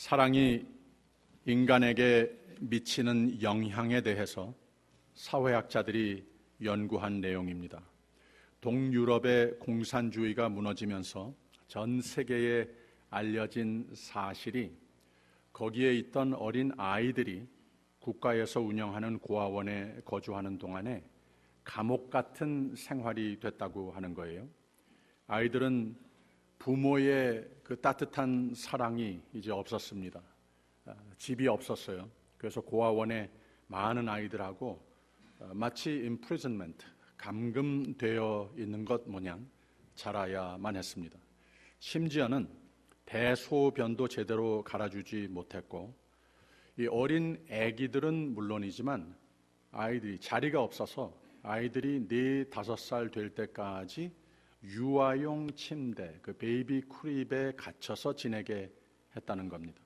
사랑이 인간에게 미치는 영향에 대해서 사회학자들이 연구한 내용입니다. 동유럽의 공산주의가 무너지면서 전 세계에 알려진 사실이 거기에 있던 어린 아이들이 국가에서 운영하는 고아원에 거주하는 동안에 감옥 같은 생활이 됐다고 하는 거예요. 아이들은 부모의 그 따뜻한 사랑이 이제 없었습니다. 집이 없었어요. 그래서 고아원에 많은 아이들하고 마치 imprisonment, 감금되어 있는 것 모양 자라야만 했습니다. 심지어는 대소변도 제대로 갈아주지 못했고, 이 어린 아기들은 물론이지만 아이들이 자리가 없어서 아이들이 4-5살 될 때까지 유아용 침대, 그 베이비 크립에 갇혀서 지내게 했다는 겁니다.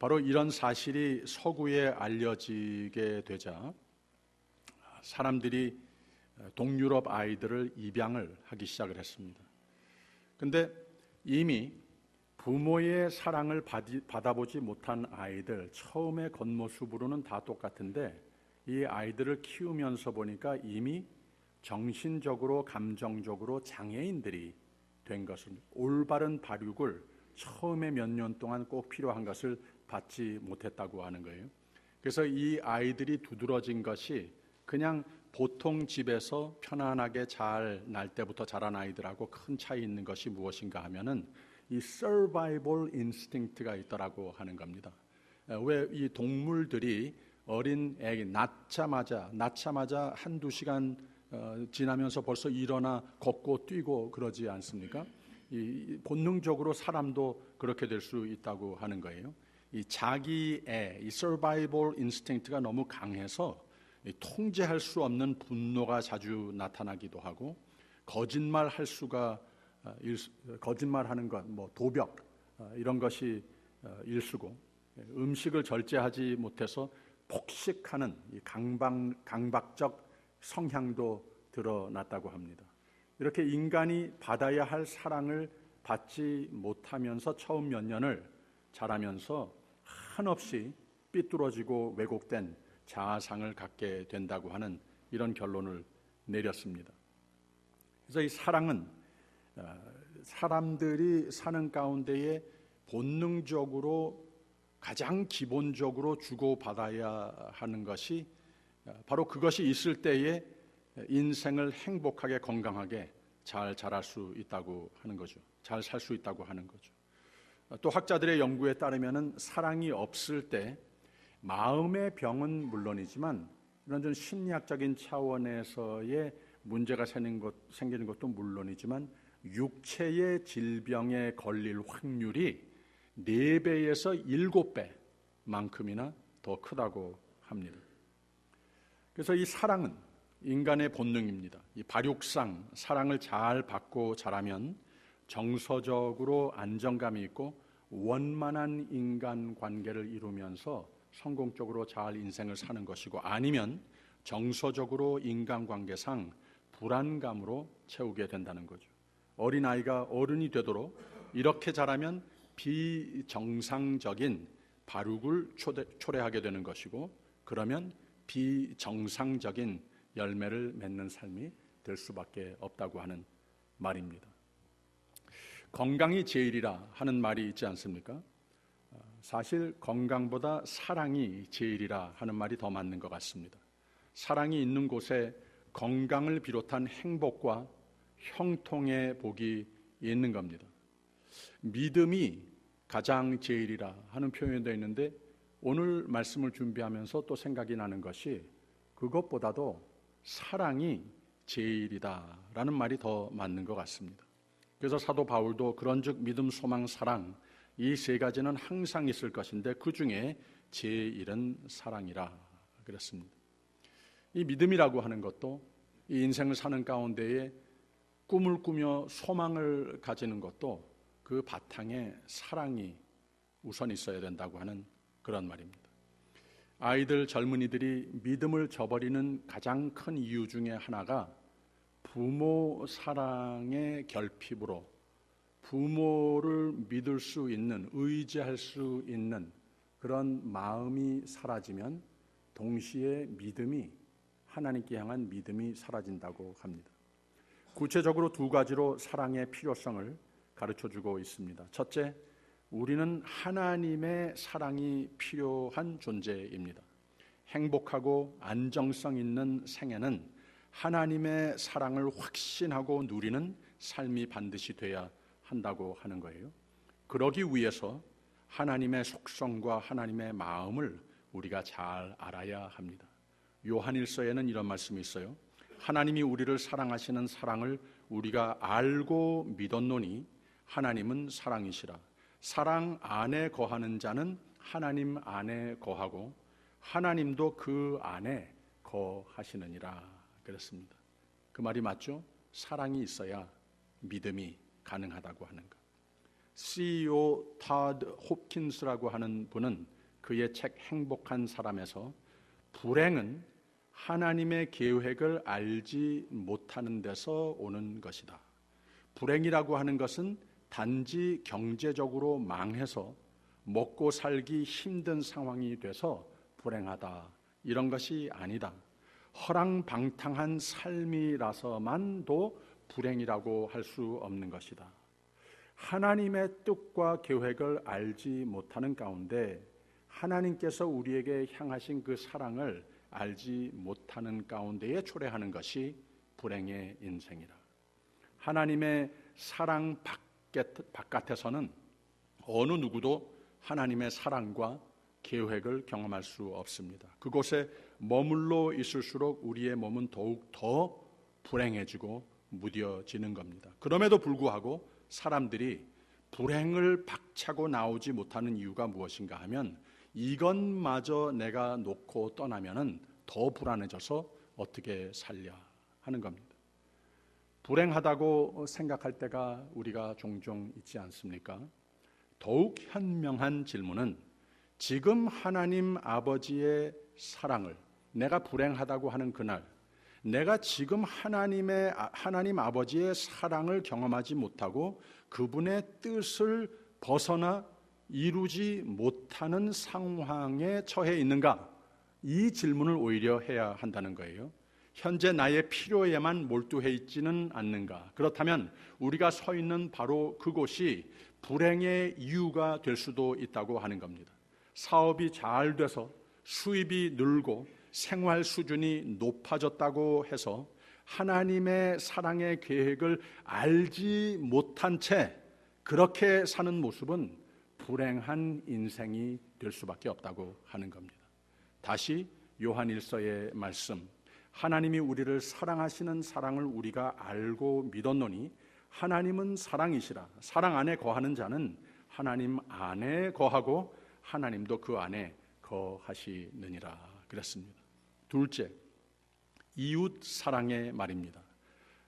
바로 이런 사실이 서구에 알려지게 되자 사람들이 동유럽 아이들을 입양을 하기 시작을 했습니다. 근데 이미 부모의 사랑을 받아보지 못한 아이들, 처음에 겉모습으로는 다 똑같은데 이 아이들을 키우면서 보니까 이미 정신적으로, 감정적으로 장애인들이 된 것을, 올바른 발육을 처음에 몇 년 동안 꼭 필요한 것을 받지 못했다고 하는 거예요. 그래서 이 아이들이 두드러진 것이 그냥 보통 집에서 편안하게 잘 날 때부터 자란 아이들하고 큰 차이 있는 것이 무엇인가 하면은 이 survival instinct가 있더라고 하는 겁니다. 왜 이 동물들이 어린 애기 낳자마자 1-2시간 지나면서 벌써 일어나 걷고 뛰고 그러지 않습니까? 이 본능적으로 사람도 그렇게 될 수 있다고 하는 거예요. 이 자기의 이 survival instinct가 너무 강해서 통제할 수 없는 분노가 자주 나타나기도 하고, 거짓말하는 것, 도벽 이런 것이 일수고, 음식을 절제하지 못해서 폭식하는 이 강박적 성향도 드러났다고 합니다. 이렇게 인간이 받아야 할 사랑을 받지 못하면서 처음 몇 년을 자라면서 한없이 삐뚤어지고 왜곡된 자아상을 갖게 된다고 하는 이런 결론을 내렸습니다. 그래서 이 사랑은 사람들이 사는 가운데에 본능적으로 가장 기본적으로 주고받아야 하는 것이, 바로 그것이 있을 때에 인생을 행복하게 건강하게 잘 자랄 수 있다고 하는 거죠. 잘 살 수 있다고 하는 거죠. 또 학자들의 연구에 따르면은 사랑이 없을 때 마음의 병은 물론이지만 이런 좀 심리학적인 차원에서의 문제가 생기는 것도 물론이지만 육체의 질병에 걸릴 확률이 4배에서 7배만큼이나 더 크다고 합니다. 그래서 이 사랑은 인간의 본능입니다. 이 발육상 사랑을 잘 받고 자라면 정서적으로 안정감이 있고 원만한 인간관계를 이루면서 성공적으로 잘 인생을 사는 것이고, 아니면 정서적으로 인간관계상 불안감으로 채우게 된다는 거죠. 어린아이가 어른이 되도록 이렇게 자라면 비정상적인 발육을 초래하게 되는 것이고, 그러면 비정상적인 열매를 맺는 삶이 될 수밖에 없다고 하는 말입니다. 건강이 제일이라 하는 말이 있지 않습니까? 사실 건강보다 사랑이 제일이라 하는 말이 더 맞는 것 같습니다. 사랑이 있는 곳에 건강을 비롯한 행복과 형통의 복이 있는 겁니다. 믿음이 가장 제일이라 하는 표현도 있는데, 오늘 말씀을 준비하면서 또 생각이 나는 것이 그것보다도 사랑이 제일이다라는 말이 더 맞는 것 같습니다. 그래서 사도 바울도 그런즉 믿음, 소망, 사랑, 이 3가지는 항상 있을 것인데 그 중에 제일은 사랑이라 그랬습니다. 이 믿음이라고 하는 것도, 이 인생을 사는 가운데에 꿈을 꾸며 소망을 가지는 것도 그 바탕에 사랑이 우선 있어야 된다고 하는 그런 말입니다. 아이들, 젊은이들이 믿음을 저버리는 가장 큰 이유 중에 하나가 부모 사랑의 결핍으로 부모를 믿을 수 있는, 의지할 수 있는 그런 마음이 사라지면 동시에 믿음이, 하나님께 향한 믿음이 사라진다고 합니다. 구체적으로 두 가지로 사랑의 필요성을 가르쳐주고 있습니다. 첫째, 우리는 하나님의 사랑이 필요한 존재입니다. 행복하고 안정성 있는 생애는 하나님의 사랑을 확신하고 누리는 삶이 반드시 돼야 한다고 하는 거예요. 그러기 위해서 하나님의 속성과 하나님의 마음을 우리가 잘 알아야 합니다. 요한일서에는 이런 말씀이 있어요. 하나님이 우리를 사랑하시는 사랑을 우리가 알고 믿었노니 하나님은 사랑이시라. 사랑 안에 거하는 자는 하나님 안에 거하고 하나님도 그 안에 거하시느니라 그랬습니다. 그 말이 맞죠? 사랑이 있어야 믿음이 가능하다고 하는 것. CEO 타드 홉킨스라고 하는 분은 그의 책 행복한 사람에서 불행은 하나님의 계획을 알지 못하는 데서 오는 것이다. 불행이라고 하는 것은 단지 경제적으로 망해서 먹고 살기 힘든 상황이 돼서 불행하다, 이런 것이 아니다. 허랑방탕한 삶이라서만도 불행이라고 할 수 없는 것이다. 하나님의 뜻과 계획을 알지 못하는 가운데 하나님께서 우리에게 향하신 그 사랑을 알지 못하는 가운데에 초래하는 것이 불행의 인생이라. 하나님의 사랑 바깥에서는 어느 누구도 하나님의 사랑과 계획을 경험할 수 없습니다. 그곳에 머물러 있을수록 우리의 몸은 더욱 더 불행해지고 무뎌지는 겁니다. 그럼에도 불구하고 사람들이 불행을 박차고 나오지 못하는 이유가 무엇인가 하면 이것마저 내가 놓고 떠나면은 더 불안해져서 어떻게 살랴 하는 겁니다. 불행하다고 생각할 때가 우리가 종종 있지 않습니까? 더욱 현명한 질문은 지금 하나님 아버지의 사랑을 내가 불행하다고 하는 그날, 내가 지금 하나님 아버지의 사랑을 경험하지 못하고 그분의 뜻을 벗어나 이루지 못하는 상황에 처해 있는가? 이 질문을 오히려 해야 한다는 거예요. 현재 나의 필요에만 몰두해 있지는 않는가? 그렇다면 우리가 서 있는 바로 그곳이 불행의 이유가 될 수도 있다고 하는 겁니다. 사업이 잘 돼서 수입이 늘고 생활 수준이 높아졌다고 해서 하나님의 사랑의 계획을 알지 못한 채 그렇게 사는 모습은 불행한 인생이 될 수밖에 없다고 하는 겁니다. 다시 요한일서의 말씀, 하나님이 우리를 사랑하시는 사랑을 우리가 알고 믿었노니 하나님은 사랑이시라. 사랑 안에 거하는 자는 하나님 안에 거하고 하나님도 그 안에 거하시느니라 그랬습니다. 둘째, 이웃 사랑의 말입니다.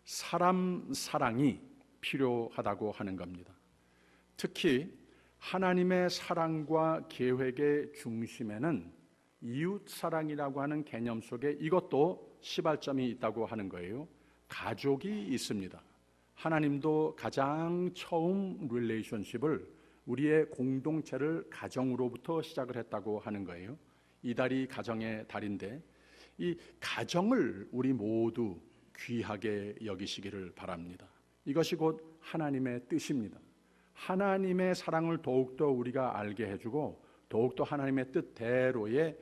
사람 사랑이 필요하다고 하는 겁니다. 특히 하나님의 사랑과 계획의 중심에는 이웃 사랑이라고 하는 개념 속에 이것도 시발점이 있다고 하는 거예요. 가족이 있습니다. 하나님도 가장 처음 릴레이션십을 우리의 공동체를 가정으로부터 시작을 했다고 하는 거예요. 이달이 가정의 달인데 이 가정을 우리 모두 귀하게 여기시기를 바랍니다. 이것이 곧 하나님의 뜻입니다. 하나님의 사랑을 더욱더 우리가 알게 해주고 더욱더 하나님의 뜻대로의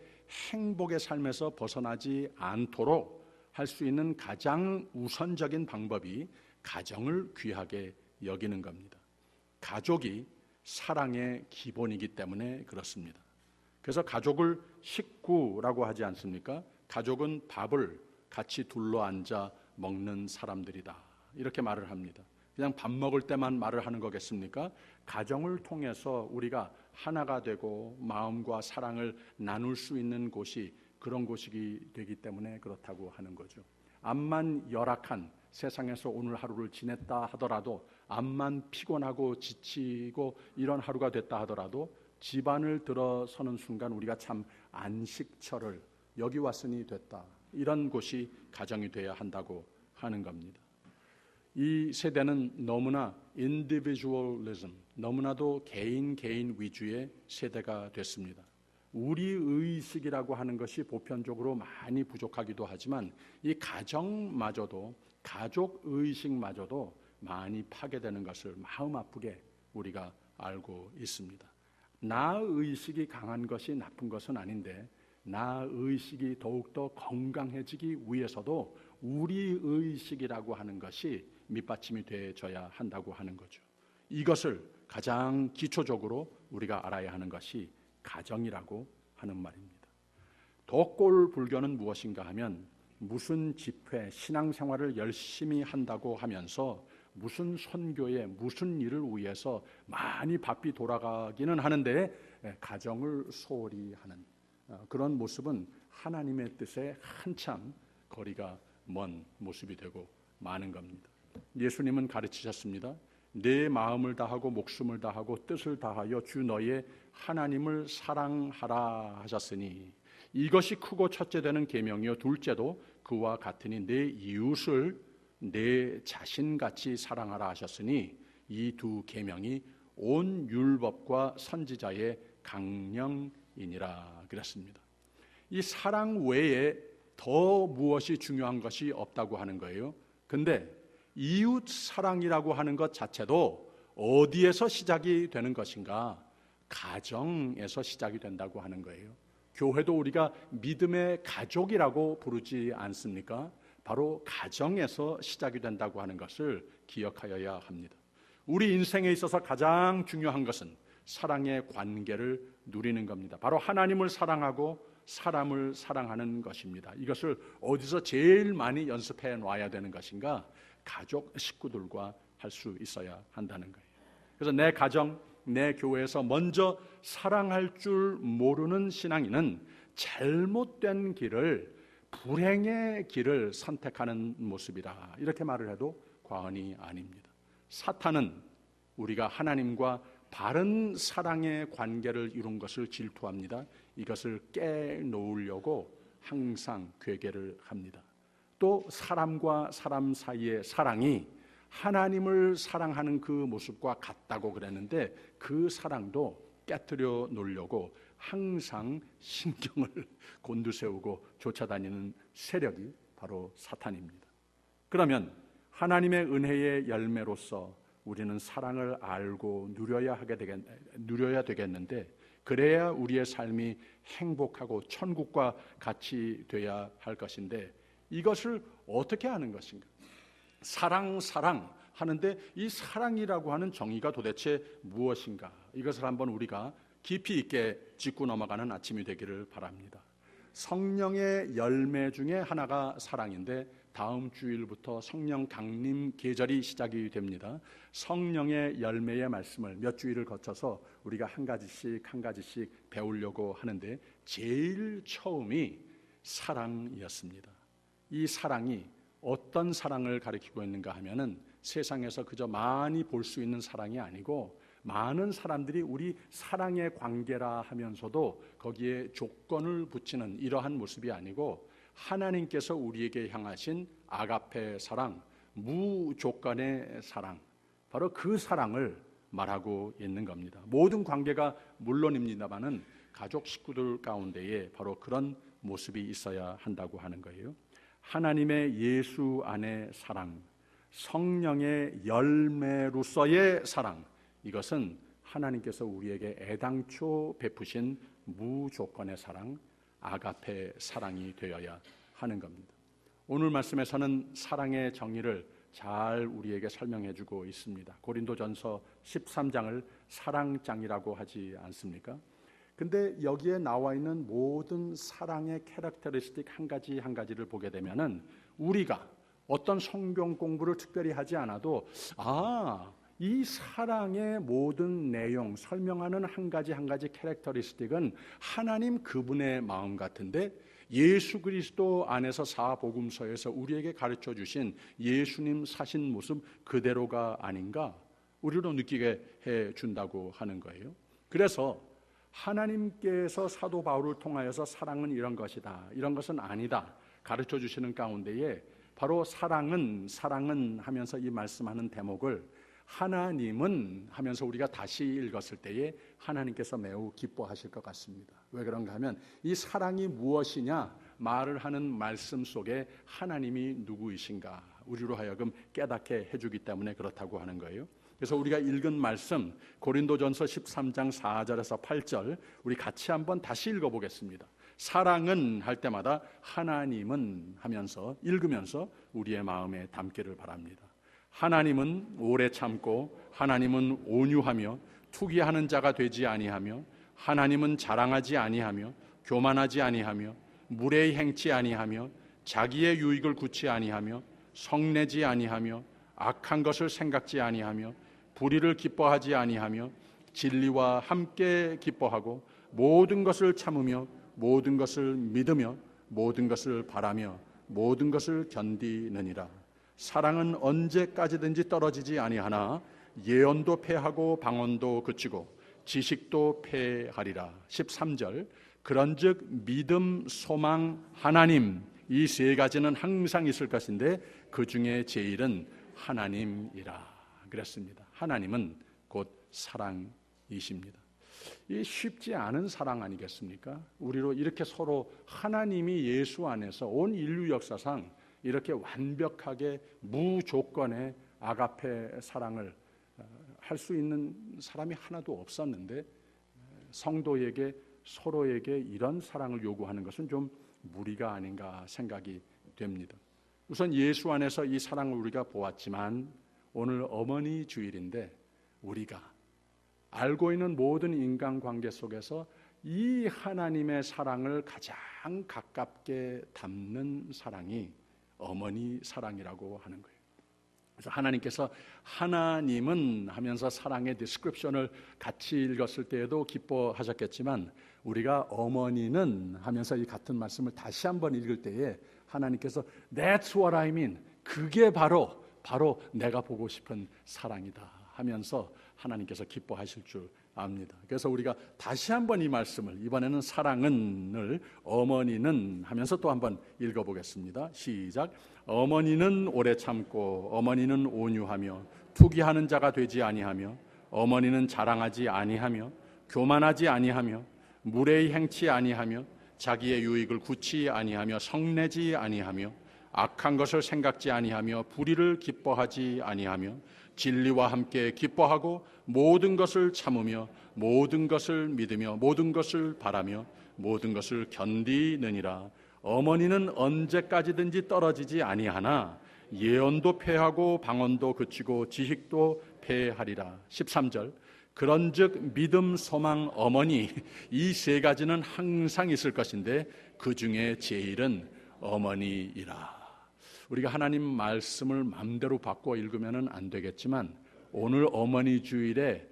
행복의 삶에서 벗어나지 않도록 할 수 있는 가장 우선적인 방법이 가정을 귀하게 여기는 겁니다. 가족이 사랑의 기본이기 때문에 그렇습니다. 그래서 가족을 식구라고 하지 않습니까? 가족은 밥을 같이 둘러앉아 먹는 사람들이다, 이렇게 말을 합니다. 그냥 밥 먹을 때만 말을 하는 거겠습니까? 가정을 통해서 우리가 하나가 되고 마음과 사랑을 나눌 수 있는 곳이 그런 곳이 되기 때문에 그렇다고 하는 거죠. 암만 열악한 세상에서 오늘 하루를 지냈다 하더라도, 암만 피곤하고 지치고 이런 하루가 됐다 하더라도 집안을 들어서는 순간 우리가 참 안식처를, 여기 왔으니 됐다, 이런 곳이 가정이 되어야 한다고 하는 겁니다. 이 세대는 너무나 individualism, 너무나도 개인 위주의 세대가 됐습니다. 우리 의식이라고 하는 것이 보편적으로 많이 부족하기도 하지만 이 가정마저도, 가족 의식마저도 많이 파괴되는 것을 마음 아프게 우리가 알고 있습니다. 나 의식이 강한 것이 나쁜 것은 아닌데 나 의식이 더욱더 건강해지기 위해서도 우리 의식이라고 하는 것이 밑받침이 되어져야 한다고 하는 거죠. 이것을 가장 기초적으로 우리가 알아야 하는 것이 가정이라고 하는 말입니다. 덕골 불교는 무엇인가 하면 무슨 집회, 신앙생활을 열심히 한다고 하면서 무슨 선교에 무슨 일을 위해서 많이 바삐 돌아가기는 하는데 가정을 소홀히 하는 그런 모습은 하나님의 뜻에 한참 거리가 먼 모습이 되고 마는 겁니다. 예수님은 가르치셨습니다. 내 마음을 다하고 목숨을 다하고 뜻을 다하여 주 너의 하나님을 사랑하라 하셨으니 이것이 크고 첫째 되는 계명이요 둘째도 그와 같으니 내 이웃을 내 자신같이 사랑하라 하셨으니 이 두 계명이 온 율법과 선지자의 강령이니라 그랬습니다. 이 사랑 외에 더 무엇이 중요한 것이 없다고 하는 거예요. 근데 이웃 사랑이라고 하는 것 자체도 어디에서 시작이 되는 것인가? 가정에서 시작이 된다고 하는 거예요. 교회도 우리가 믿음의 가족이라고 부르지 않습니까? 바로 가정에서 시작이 된다고 하는 것을 기억하여야 합니다. 우리 인생에 있어서 가장 중요한 것은 사랑의 관계를 누리는 겁니다. 바로 하나님을 사랑하고 사람을 사랑하는 것입니다. 이것을 어디서 제일 많이 연습해 놔야 되는 것인가? 가족 식구들과 할 수 있어야 한다는 거예요. 그래서 내 가정, 내 교회에서 먼저 사랑할 줄 모르는 신앙인은 잘못된 길을, 불행의 길을 선택하는 모습이다. 이렇게 말을 해도 과언이 아닙니다. 사탄은 우리가 하나님과 바른 사랑의 관계를 이룬 것을 질투합니다. 이것을 깨놓으려고 항상 괴계를 합니다. 또 사람과 사람 사이의 사랑이 하나님을 사랑하는 그 모습과 같다고 그랬는데 그 사랑도 깨뜨려 놓으려고 항상 신경을 곤두세우고 쫓아다니는 세력이 바로 사탄입니다. 그러면 하나님의 은혜의 열매로서 우리는 사랑을 알고 누려야 되겠는데 그래야 우리의 삶이 행복하고 천국과 같이 돼야 할 것인데 이것을 어떻게 하는 것인가? 사랑 하는데 이 사랑이라고 하는 정의가 도대체 무엇인가? 이것을 한번 우리가 깊이 있게 짚고 넘어가는 아침이 되기를 바랍니다. 성령의 열매 중에 하나가 사랑인데 다음 주일부터 성령 강림 계절이 시작이 됩니다. 성령의 열매의 말씀을 몇 주일을 거쳐서 우리가 한 가지씩 배우려고 하는데 제일 처음이 사랑이었습니다. 이 사랑이 어떤 사랑을 가리키고 있는가 하면은 세상에서 그저 많이 볼 수 있는 사랑이 아니고 많은 사람들이 우리 사랑의 관계라 하면서도 거기에 조건을 붙이는 이러한 모습이 아니고 하나님께서 우리에게 향하신 아가페 사랑, 무조건의 사랑, 바로 그 사랑을 말하고 있는 겁니다. 모든 관계가 물론입니다만은 가족 식구들 가운데에 바로 그런 모습이 있어야 한다고 하는 거예요. 하나님의 예수 안의 사랑, 성령의 열매로서의 사랑, 이것은 하나님께서 우리에게 애당초 베푸신 무조건의 사랑, 아가페 사랑이 되어야 하는 겁니다. 오늘 말씀에서는 사랑의 정의를 잘 우리에게 설명해 주고 있습니다. 고린도전서 13장을 사랑장이라고 하지 않습니까? 근데 여기에 나와 있는 모든 사랑의 캐릭터리스틱 한 가지를 보게 되면은 우리가 어떤 성경 공부를 특별히 하지 않아도 이 사랑의 모든 내용 설명하는 한 가지 캐릭터리스틱은 하나님 그분의 마음 같은데 예수 그리스도 안에서 사복음서에서 우리에게 가르쳐 주신 예수님 사신 모습 그대로가 아닌가 우리로 느끼게 해 준다고 하는 거예요. 그래서 하나님께서 사도 바울을 통하여서 사랑은 이런 것이다, 이런 것은 아니다 가르쳐 주시는 가운데에 바로 사랑은 하면서 이 말씀하는 대목을 하나님은 하면서 우리가 다시 읽었을 때에 하나님께서 매우 기뻐하실 것 같습니다. 왜 그런가 하면 이 사랑이 무엇이냐 말을 하는 말씀 속에 하나님이 누구이신가 우리로 하여금 깨닫게 해주기 때문에 그렇다고 하는 거예요. 그래서 우리가 읽은 말씀 고린도전서 13장 4절에서 8절 우리 같이 한번 다시 읽어보겠습니다. 사랑은 할 때마다 하나님은 하면서 읽으면서 우리의 마음에 담기를 바랍니다. 하나님은 오래 참고 하나님은 온유하며 투기하는 자가 되지 아니하며 하나님은 자랑하지 아니하며 교만하지 아니하며 무례히 행치 아니하며 자기의 유익을 굳지 아니하며 성내지 아니하며 악한 것을 생각지 아니하며 불의를 기뻐하지 아니하며 진리와 함께 기뻐하고 모든 것을 참으며 모든 것을 믿으며 모든 것을 바라며 모든 것을 견디느니라. 사랑은 언제까지든지 떨어지지 아니하나 예언도 패하고 방언도 그치고 지식도 패하리라. 13절 그런즉 믿음, 소망, 하나님 이 세 가지는 항상 있을 것인데 그 중에 제일은 하나님이라 그랬습니다. 하나님은 곧 사랑이십니다. 이 쉽지 않은 사랑 아니겠습니까? 우리로 이렇게 서로 하나님이 예수 안에서 온 인류 역사상 이렇게 완벽하게 무조건의 아가페 사랑을 할 수 있는 사람이 하나도 없었는데 성도에게 서로에게 이런 사랑을 요구하는 것은 좀 무리가 아닌가 생각이 됩니다. 우선 예수 안에서 이 사랑을 우리가 보았지만 오늘 어머니 주일인데 우리가 알고 있는 모든 인간관계 속에서 이 하나님의 사랑을 가장 가깝게 담는 사랑이 어머니 사랑이라고 하는 거예요. 그래서 하나님께서 하나님은 하면서 사랑의 디스크립션을 같이 읽었을 때에도 기뻐하셨겠지만 우리가 어머니는 하면서 이 같은 말씀을 다시 한번 읽을 때에 하나님께서 That's what I mean. 그게 바로 내가 보고 싶은 사랑이다 하면서 하나님께서 기뻐하실 줄 압니다. 그래서 우리가 다시 한번 이 말씀을 이번에는 사랑은을 어머니는 하면서 또 한번 읽어보겠습니다. 시작. 어머니는 오래 참고 어머니는 온유하며 투기하는 자가 되지 아니하며 어머니는 자랑하지 아니하며 교만하지 아니하며 무례히 행치 아니하며 자기의 유익을 굳지 아니하며 성내지 아니하며 악한 것을 생각지 아니하며 불의를 기뻐하지 아니하며 진리와 함께 기뻐하고 모든 것을 참으며 모든 것을 믿으며 모든 것을 바라며 모든 것을 견디느니라. 어머니는 언제까지든지 떨어지지 아니하나 예언도 패하고 방언도 그치고 지식도 패하리라. 13절 그런즉 믿음, 소망, 어머니 이 세 가지는 항상 있을 것인데 그 중에 제일은 어머니이라. 우리가 하나님 말씀을 마음대로 바꿔 읽으면 안 되겠지만 오늘 어머니 주일에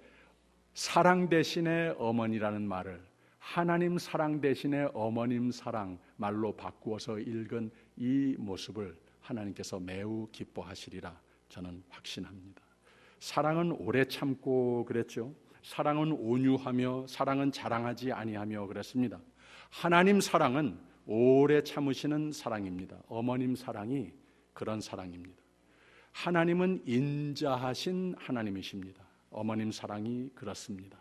사랑 대신에 어머니라는 말을 하나님 사랑 대신에 어머님 사랑 말로 바꾸어서 읽은 이 모습을 하나님께서 매우 기뻐하시리라 저는 확신합니다. 사랑은 오래 참고 그랬죠. 사랑은 온유하며 사랑은 자랑하지 아니하며 그랬습니다. 하나님 사랑은 오래 참으시는 사랑입니다. 어머님 사랑이 그런 사랑입니다. 하나님은 인자하신 하나님이십니다. 어머님 사랑이 그렇습니다.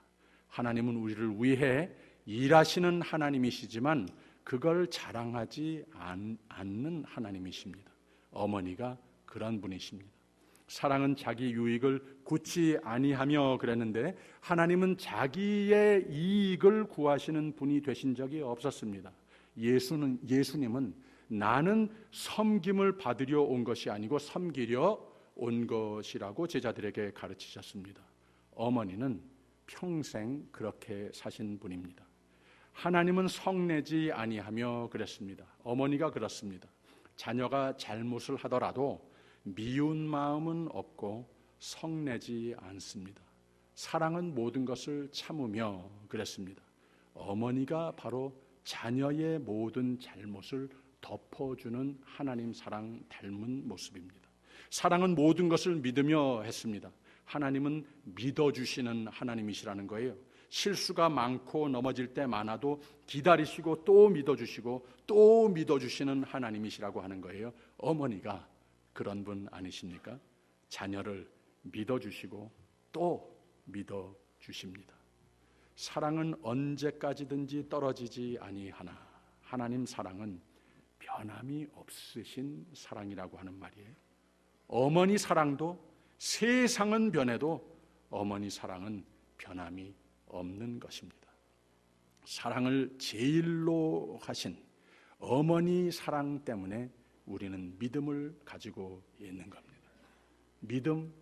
하나님은 우리를 위해 일하시는 하나님이시지만 그걸 자랑하지 않는 하나님이십니다. 어머니가 그런 분이십니다. 사랑은 자기 유익을 굳지 아니하며 그랬는데 하나님은 자기의 이익을 구하시는 분이 되신 적이 없었습니다. 예수님은 나는 섬김을 받으려 온 것이 아니고 섬기려 온 것이라고 제자들에게 가르치셨습니다. 어머니는 평생 그렇게 사신 분입니다. 하나님은 성내지 아니하며 그랬습니다. 어머니가 그렇습니다. 자녀가 잘못을 하더라도 미운 마음은 없고 성내지 않습니다. 사랑은 모든 것을 참으며 그랬습니다. 어머니가 바로 자녀의 모든 잘못을 덮어주는 하나님 사랑 닮은 모습입니다. 사랑은 모든 것을 믿으며 했습니다. 하나님은 믿어주시는 하나님이시라는 거예요. 실수가 많고 넘어질 때 많아도 기다리시고 또 믿어주시고 또 믿어주시는 하나님이시라고 하는 거예요. 어머니가 그런 분 아니십니까? 자녀를 믿어주시고 또 믿어주십니다. 사랑은 언제까지든지 떨어지지 아니하나 하나님 사랑은 변함이 없으신 사랑이라고 하는 말이에요. 어머니 사랑도 세상은 변해도 어머니 사랑은 변함이 없는 것입니다. 사랑을 제일로 하신 어머니 사랑 때문에 우리는 믿음을 가지고 있는 겁니다. 믿음,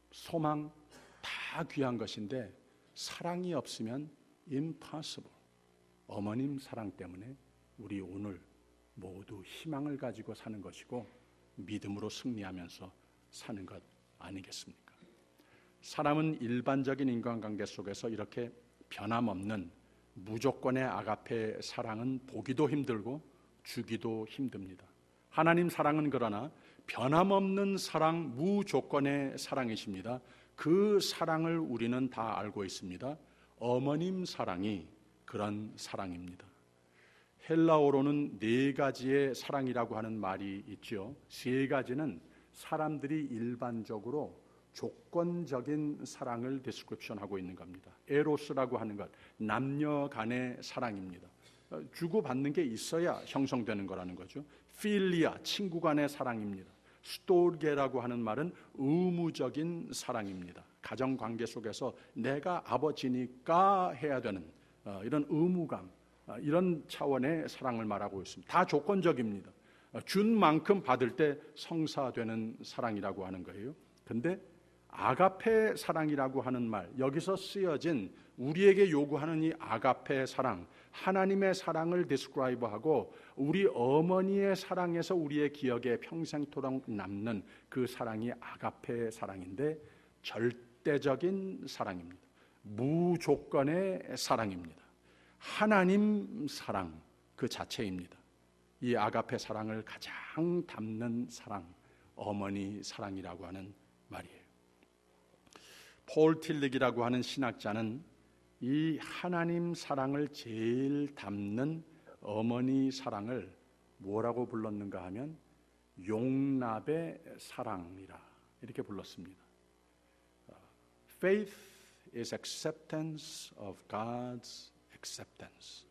소망 다 귀한 것인데 사랑이 없으면 impossible. 어머님 사랑 때문에 우리 오늘 모두 희망을 가지고 사는 것이고 믿음으로 승리하면서 사는 것 아니겠습니까? 사람은 일반적인 인간관계 속에서 이렇게 변함없는 무조건의 아가페 사랑은 보기도 힘들고 주기도 힘듭니다. 하나님 사랑은 그러나 변함없는 사랑, 무조건의 사랑이십니다. 그 사랑을 우리는 다 알고 있습니다. 어머님 사랑이 그런 사랑입니다. 헬라어로는 4가지의 사랑이라고 하는 말이 있죠. 3가지는 사람들이 일반적으로 조건적인 사랑을 디스크립션하고 있는 겁니다. 에로스라고 하는 것, 남녀 간의 사랑입니다. 주고받는 게 있어야 형성되는 거라는 거죠. 필리아, 친구 간의 사랑입니다. 스토르게라고 하는 말은 의무적인 사랑입니다. 가정관계 속에서 내가 아버지니까 해야 되는 이런 의무감, 이런 차원의 사랑을 말하고 있습니다. 다 조건적입니다. 준 만큼 받을 때 성사되는 사랑이라고 하는 거예요. 근데 아가페 사랑이라고 하는 말, 여기서 쓰여진 우리에게 요구하는 이 아가페 사랑, 하나님의 사랑을 디스크라이브하고 우리 어머니의 사랑에서 우리의 기억에 평생토록 남는 그 사랑이 아가페 사랑인데 절대적인 사랑입니다. 무조건의 사랑입니다. 하나님 사랑 그 자체입니다. 이 아가페 사랑을 가장 담는 사랑, 어머니 사랑이라고 하는 말이에요. 폴 틸릭이라고 하는 신학자는 이 하나님 사랑을 제일 담는 어머니 사랑을 뭐라고 불렀는가 하면 용납의 사랑이라 이렇게 불렀습니다. Faith is acceptance of God's acceptance,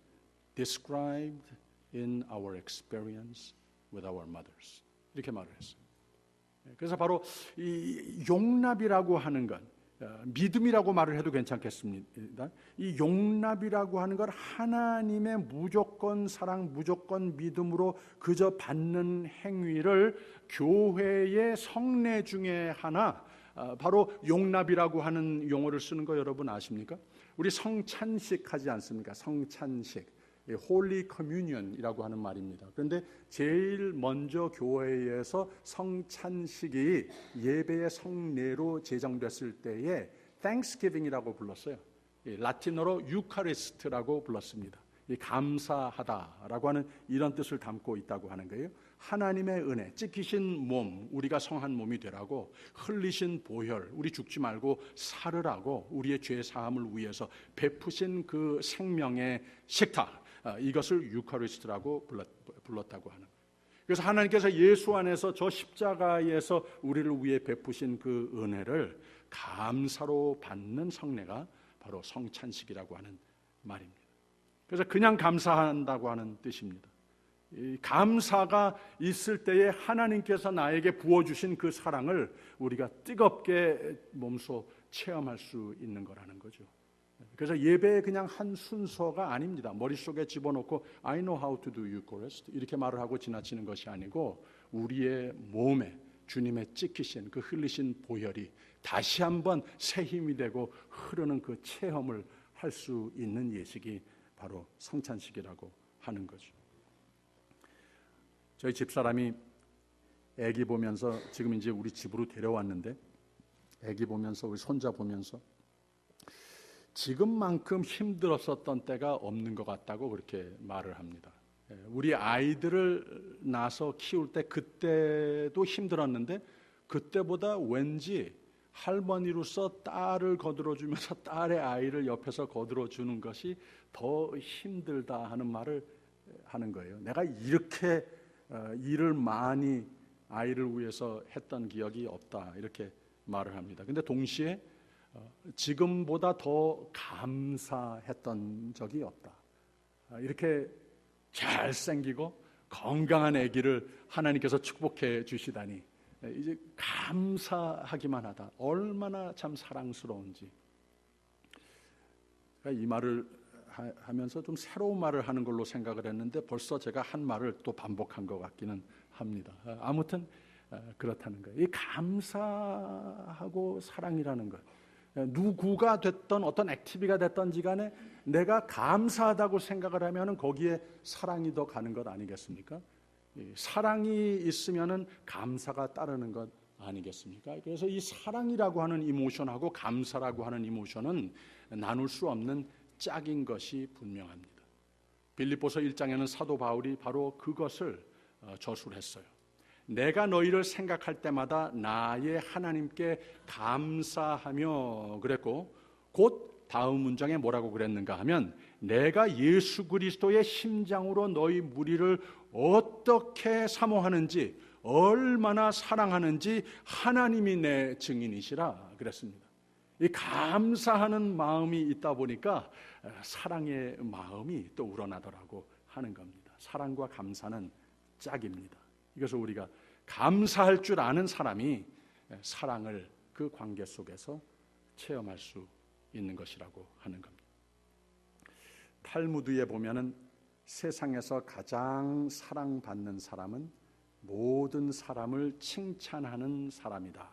described in our experience with our mothers. 이렇게 말을 했어요. 그래서 바로 이 용납이라고 하는 것, 믿음이라고 말을 해도 괜찮겠습니다. 이 용납이라고 하는 걸 하나님의 무조건 사랑, 무조건 믿음으로 그저 받는 행위를 교회의 성례 중에 하나, 바로 용납이라고 하는 용어를 쓰는 거 여러분 아십니까? 우리 성찬식 하지 않습니까? 성찬식, 홀리 커뮤니언이라고 하는 말입니다. 그런데 제일 먼저 교회에서 성찬식이 예배의 성례로 제정됐을 때에 Thanksgiving이라고 불렀어요. 라틴어로 유카리스트라고 불렀습니다. 감사하다라고 하는 이런 뜻을 담고 있다고 하는 거예요. 하나님의 은혜, 찢기신 몸, 우리가 성한 몸이 되라고 흘리신 보혈, 우리 죽지 말고 살으라고 우리의 죄 사함을 위해서 베푸신 그 생명의 식탁, 이것을 유카리스트라고 불렀다고 하는 거예요. 그래서 하나님께서 예수 안에서 저 십자가에서 우리를 위해 베푸신 그 은혜를 감사로 받는 성례가 바로 성찬식이라고 하는 말입니다. 그래서 그냥 감사한다고 하는 뜻입니다. 이 감사가 있을 때에 하나님께서 나에게 부어주신 그 사랑을 우리가 뜨겁게 몸소 체험할 수 있는 거라는 거죠. 그래서 예배의 그냥 한 순서가 아닙니다. 머릿속에 집어넣고 I know how to do Eucharist 이렇게 말을 하고 지나치는 것이 아니고 우리의 몸에 주님의 찢기신 그 흘리신 보혈이 다시 한번 새 힘이 되고 흐르는 그 체험을 할 수 있는 예식이 바로 성찬식이라고 하는 거죠. 저희 집사람이 아기 보면서 지금 이제 우리 집으로 데려왔는데 아기 보면서 우리 손자 보면서 지금만큼 힘들었었던 때가 없는 것 같다고 그렇게 말을 합니다. 우리 아이들을 낳아서 키울 때 그때도 힘들었는데 그때보다 왠지 할머니로서 딸을 거들어주면서 딸의 아이를 옆에서 거들어주는 것이 더 힘들다 하는 말을 하는 거예요. 내가 이렇게 일을 많이 아이를 위해서 했던 기억이 없다 이렇게 말을 합니다. 근데 동시에 지금보다 더 감사했던 적이 없다. 이렇게 잘생기고 건강한 아기를 하나님께서 축복해 주시다니 이제 감사하기만 하다. 얼마나 참 사랑스러운지. 이 말을 하면서 좀 새로운 말을 하는 걸로 생각을 했는데 벌써 제가 한 말을 또 반복한 것 같기는 합니다. 아무튼 그렇다는 거예요. 이 감사하고 사랑이라는 것, 누구가 됐던 어떤 액티비가 됐던지 간에 내가 감사하다고 생각을 하면은 거기에 사랑이 더 가는 것 아니겠습니까? 사랑이 있으면은 감사가 따르는 것 아니겠습니까? 그래서 이 사랑이라고 하는 이모션하고 감사라고 하는 이모션은 나눌 수 없는 짝인 것이 분명합니다. 빌립보서 1장에는 사도 바울이 바로 그것을 저술했어요. 내가 너희를 생각할 때마다 나의 하나님께 감사하며 그랬고, 곧 다음 문장에 뭐라고 그랬는가 하면 내가 예수 그리스도의 심장으로 너희 무리를 어떻게 사모하는지, 얼마나 사랑하는지 하나님이 내 증인이시라 그랬습니다. 이 감사하는 마음이 있다 보니까 사랑의 마음이 또 우러나더라고 하는 겁니다. 사랑과 감사는 짝입니다. 이것을 우리가 감사할 줄 아는 사람이 사랑을 그 관계 속에서 체험할 수 있는 것이라고 하는 겁니다. 탈무드에 보면은 세상에서 가장 사랑받는 사람은 모든 사람을 칭찬하는 사람이다.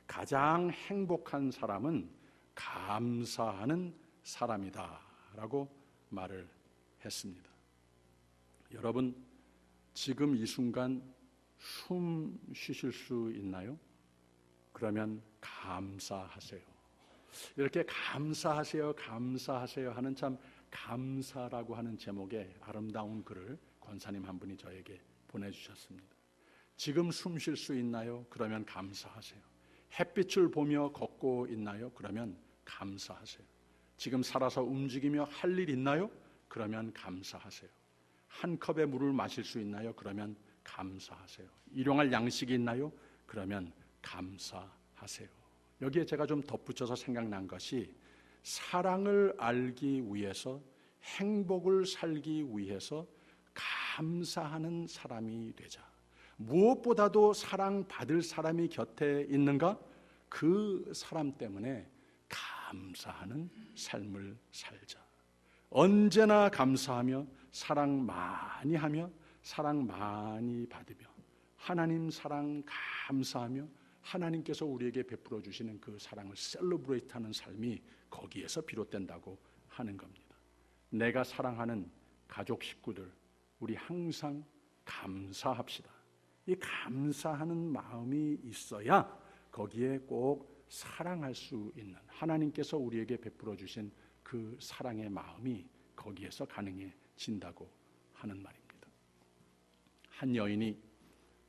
가장 행복한 사람은 감사하는 사람이다 라고 말을 했습니다. 여러분, 지금 이 순간 숨 쉬실 수 있나요? 그러면 감사하세요. 이렇게 감사하세요, 감사하세요 하는 참 감사라고 하는 제목의 아름다운 글을 권사님 한 분이 저에게 보내주셨습니다. 지금 숨 쉴 수 있나요? 그러면 감사하세요. 햇빛을 보며 걷고 있나요? 그러면 감사하세요. 지금 살아서 움직이며 할 일 있나요? 그러면 감사하세요. 한 컵의 물을 마실 수 있나요? 그러면 감사하세요. 일용할 양식이 있나요? 그러면 감사하세요. 여기에 제가 좀 덧붙여서 생각난 것이 사랑을 알기 위해서, 행복을 살기 위해서 감사하는 사람이 되자. 무엇보다도 사랑받을 사람이 곁에 있는가? 그 사람 때문에 감사하는 삶을 살자. 언제나 감사하며 사랑 많이 하며 사랑 많이 받으며 하나님 사랑 감사하며 하나님께서 우리에게 베풀어 주시는 그 사랑을 셀러브레이트하는 삶이 거기에서 비롯된다고 하는 겁니다. 내가 사랑하는 가족 식구들, 우리 항상 감사합시다. 이 감사하는 마음이 있어야 거기에 꼭 사랑할 수 있는 하나님께서 우리에게 베풀어 주신 그 사랑의 마음이 거기에서 가능해진다고 하는 말입니다. 한 여인이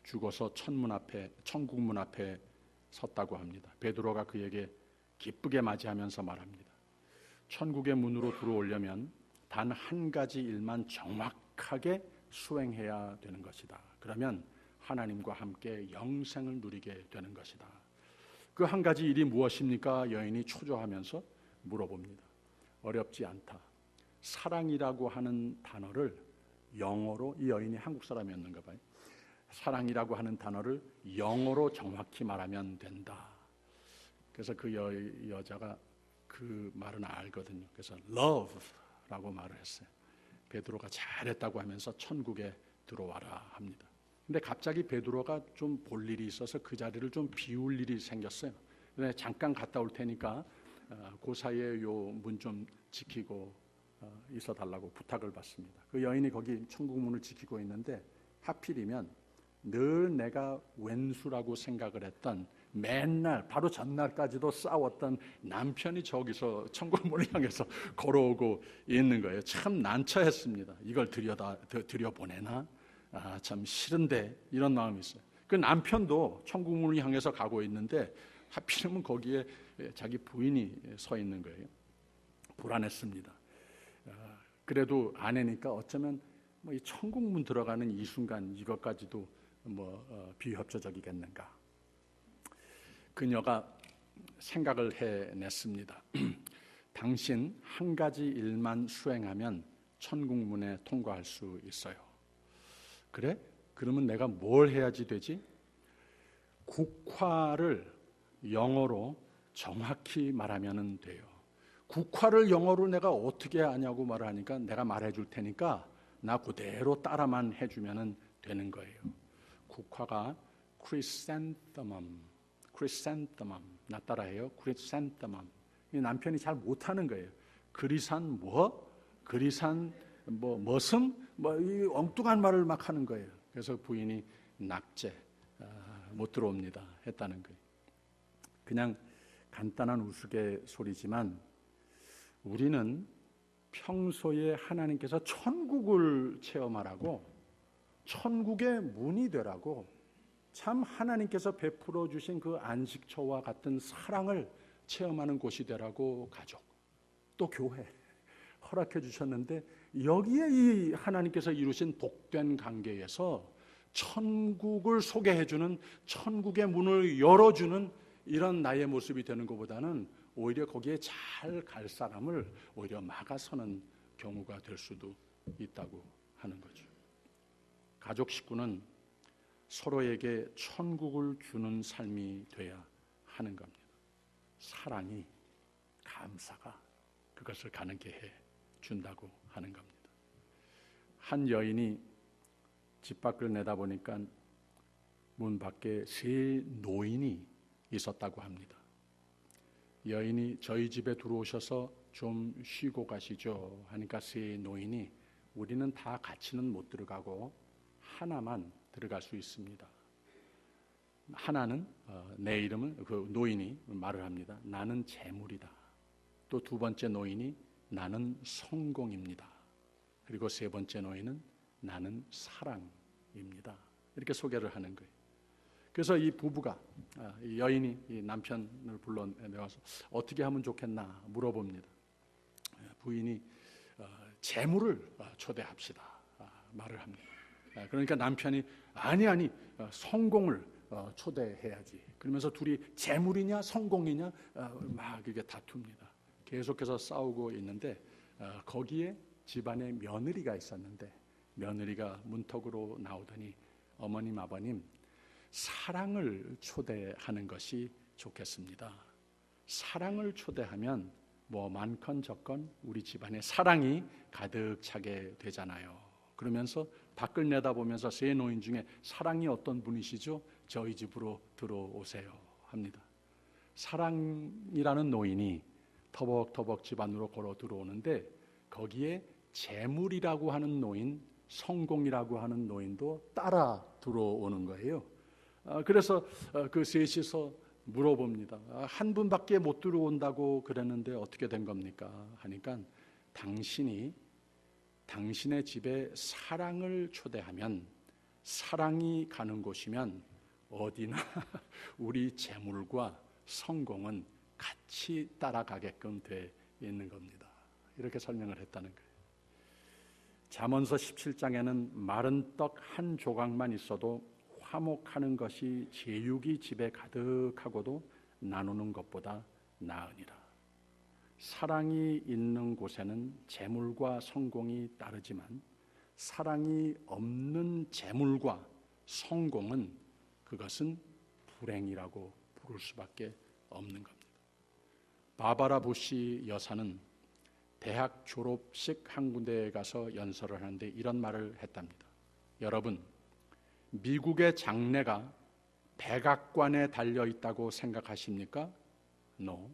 죽어서 천국 문 앞에 섰다고 합니다. 베드로가 그에게 기쁘게 맞이하면서 말합니다. 천국의 문으로 들어오려면 단 한 가지 일만 정확하게 수행해야 되는 것이다. 그러면 하나님과 함께 영생을 누리게 되는 것이다. 그 한 가지 일이 무엇입니까? 여인이 초조하면서 물어봅니다. 어렵지 않다. 사랑이라고 하는 단어를 영어로, 이 여인이 한국 사람이었는가 봐요. 사랑이라고 하는 단어를 영어로 정확히 말하면 된다. 그래서 그 여자가 그 말은 알거든요. 그래서 love라고 말을 했어요. 베드로가 잘했다고 하면서 천국에 들어와라 합니다. 근데 갑자기 베드로가 좀 볼 일이 있어서 그 자리를 좀 비울 일이 생겼어요. 근데 잠깐 갔다 올 테니까 그 사이에 요 문 좀 지키고 있어 달라고 부탁을 받습니다. 그 여인이 거기 천국 문을 지키고 있는데 하필이면 늘 내가 왼수라고 생각을 했던 맨날 바로 전날까지도 싸웠던 남편이 저기서 천국 문을 향해서 걸어오고 있는 거예요. 참 난처했습니다. 이걸 들여보내나? 참 싫은데 이런 마음이 있어요. 그 남편도 천국 문을 향해서 가고 있는데 하필이면 거기에 자기 부인이 서 있는 거예요. 불안했습니다. 그래도 아내니까 어쩌면 이 천국 문 들어가는 이 순간 이것까지도 비협조적이겠는가? 그녀가 생각을 해냈습니다. 당신 한 가지 일만 수행하면 천국문에 통과할 수 있어요. 그래? 그러면 내가 뭘 해야지 되지? 국화를 영어로 정확히 말하면 돼요. 국화를 영어로 내가 어떻게 하냐고 말을 하니까 내가 말해줄 테니까 나 그대로 따라만 해주면 되는 거예요. 국화가 chrysanthemum, 나 따라해요. chrysanthemum. 이 남편이 잘 못하는 거예요. 그리산 뭐? 그리산 머슴? 이 엉뚱한 말을 막 하는 거예요. 그래서 부인이 낙제, 못 들어옵니다 했다는 거예요. 그냥 간단한 우스갯소리지만 우리는 평소에 하나님께서 천국을 체험하라고, 천국의 문이 되라고 참 하나님께서 베풀어 주신 그 안식처와 같은 사랑을 체험하는 곳이 되라고 가족, 또 교회 허락해 주셨는데 여기에 이 하나님께서 이루신 복된 관계에서 천국을 소개해 주는, 천국의 문을 열어주는 이런 나의 모습이 되는 것보다는 오히려 거기에 잘 갈 사람을 오히려 막아서는 경우가 될 수도 있다고 하는 거죠. 가족 식구는 서로에게 천국을 주는 삶이 돼야 하는 겁니다. 사랑이, 감사가 그것을 가능케 해 준다고 하는 겁니다. 한 여인이 집 밖을 내다보니까 문 밖에 세 노인이 있었다고 합니다. 여인이 저희 집에 들어오셔서 좀 쉬고 가시죠 하니까 세 노인이 우리는 다 같이는 못 들어가고 하나만 들어갈 수 있습니다. 하나는 내 이름은 그 노인이 말을 합니다. 나는 재물이다. 또 두 번째 노인이 나는 성공입니다. 그리고 세 번째 노인은 나는 사랑입니다. 이렇게 소개를 하는 거예요. 그래서 이 부부가, 이 여인이 이 남편을 불러내와서 어떻게 하면 좋겠나 물어봅니다. 부인이 재물을 초대합시다 말을 합니다. 그러니까 남편이 아니 성공을 초대해야지. 그러면서 둘이 재물이냐 성공이냐 막 이게 다툽니다. 계속해서 싸우고 있는데 거기에 집안에 며느리가 있었는데 며느리가 문턱으로 나오더니 어머님 아버님 사랑을 초대하는 것이 좋겠습니다. 사랑을 초대하면 뭐 많건 적건 우리 집안에 사랑이 가득 차게 되잖아요. 그러면서 밖을 내다보면서 세 노인 중에 사랑이 어떤 분이시죠? 저희 집으로 들어오세요 합니다. 사랑이라는 노인이 터벅터벅 집 안으로 걸어 들어오는데 거기에 재물이라고 하는 노인, 성공이라고 하는 노인도 따라 들어오는 거예요. 그래서 그 셋이서 물어봅니다. 한 분밖에 못 들어온다고 그랬는데 어떻게 된 겁니까? 하니까 당신이 당신의 집에 사랑을 초대하면 사랑이 가는 곳이면 어디나 우리 재물과 성공은 같이 따라가게끔 돼 있는 겁니다. 이렇게 설명을 했다는 거예요. 잠언서 17장에는 마른 떡 한 조각만 있어도 화목하는 것이 제육이 집에 가득하고도 나누는 것보다 나으니라. 사랑이 있는 곳에는 재물과 성공이 따르지만 사랑이 없는 재물과 성공은 그것은 불행이라고 부를 수밖에 없는 겁니다. 바바라 부시 여사는 대학 졸업식 한 군데에 가서 연설을 하는데 이런 말을 했답니다. 여러분, 미국의 장래가 백악관에 달려있다고 생각하십니까? No.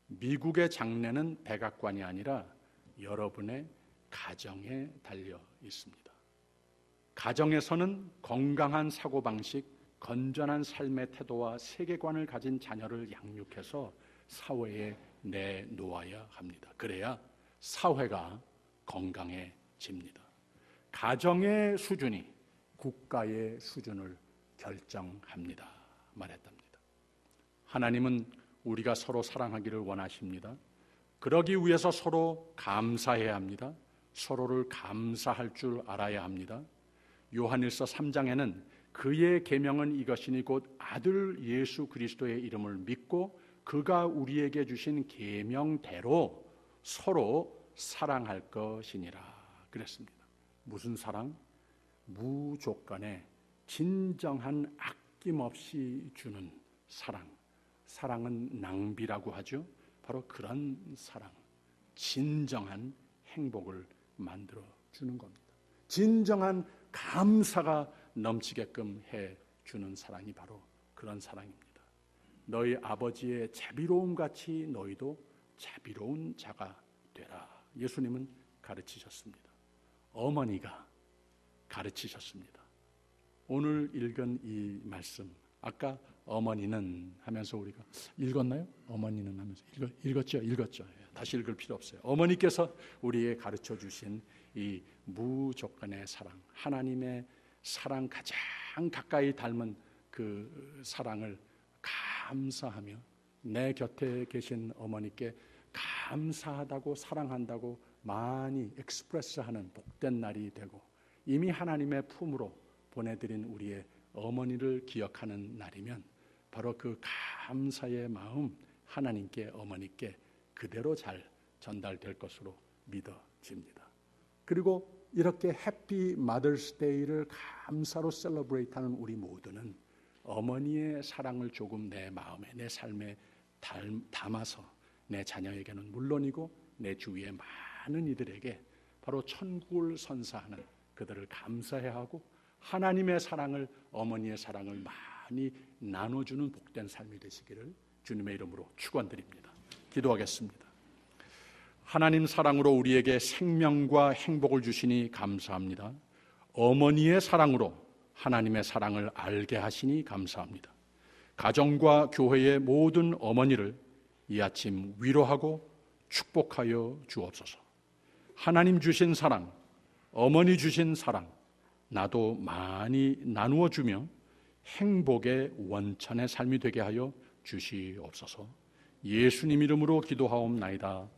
미국의 장래는 백악관이 아니라 여러분의 가정에 달려 있습니다. 가정에서는 건강한 사고방식, 건전한 삶의 태도와 세계관을 가진 자녀를 양육해서 사회에 내놓아야 합니다. 그래야 사회가 건강해집니다. 가정의 수준이 국가의 수준을 결정합니다. 말했답니다. 하나님은 우리가 서로 사랑하기를 원하십니다. 그러기 위해서 서로 감사해야 합니다. 서로를 감사할 줄 알아야 합니다. 요한일서 3장에는 그의 계명은 이것이니 곧 아들 예수 그리스도의 이름을 믿고 그가 우리에게 주신 계명대로 서로 사랑할 것이니라 그랬습니다. 무슨 사랑? 무조건의 진정한 아낌없이 주는 사랑. 사랑은 낭비라고 하죠. 바로 그런 사랑, 진정한 행복을 만들어 주는 겁니다. 진정한 감사가 넘치게끔 해 주는 사랑이 바로 그런 사랑입니다. 너희 아버지의 자비로움 같이 너희도 자비로운 자가 되라. 예수님은 가르치셨습니다. 어머니가 가르치셨습니다. 오늘 읽은 이 말씀, 아까 어머니는 하면서 우리가 읽었나요? 어머니는 하면서 읽었죠. 다시 읽을 필요 없어요. 어머니께서 우리에게 가르쳐 주신 이 무조건의 사랑, 하나님의 사랑 가장 가까이 닮은 그 사랑을 감사하며 내 곁에 계신 어머니께 감사하다고 사랑한다고 많이 익스프레스하는 복된 날이 되고 이미 하나님의 품으로 보내드린 우리의 어머니를 기억하는 날이면 바로 그 감사의 마음 하나님께 어머니께 그대로 잘 전달될 것으로 믿어집니다. 그리고 이렇게 해피 마더스데이를 감사로 셀러브레이트하는 우리 모두는 어머니의 사랑을 조금 내 마음에 내 삶에 담아서 내 자녀에게는 물론이고 내 주위의 많은 이들에게 바로 천국을 선사하는 그들을 감사해야 하고 하나님의 사랑을 어머니의 사랑을 많이 나눠주는 복된 삶이 되시기를 주님의 이름으로 축원드립니다. 기도하겠습니다. 하나님 사랑으로 우리에게 생명과 행복을 주시니 감사합니다. 어머니의 사랑으로 하나님의 사랑을 알게 하시니 감사합니다. 가정과 교회의 모든 어머니를 이 아침 위로하고 축복하여 주옵소서. 하나님 주신 사랑, 어머니 주신 사랑 나도 많이 나누어 주며 행복의 원천의 삶이 되게 하여 주시옵소서. 예수님 이름으로 기도하옵나이다.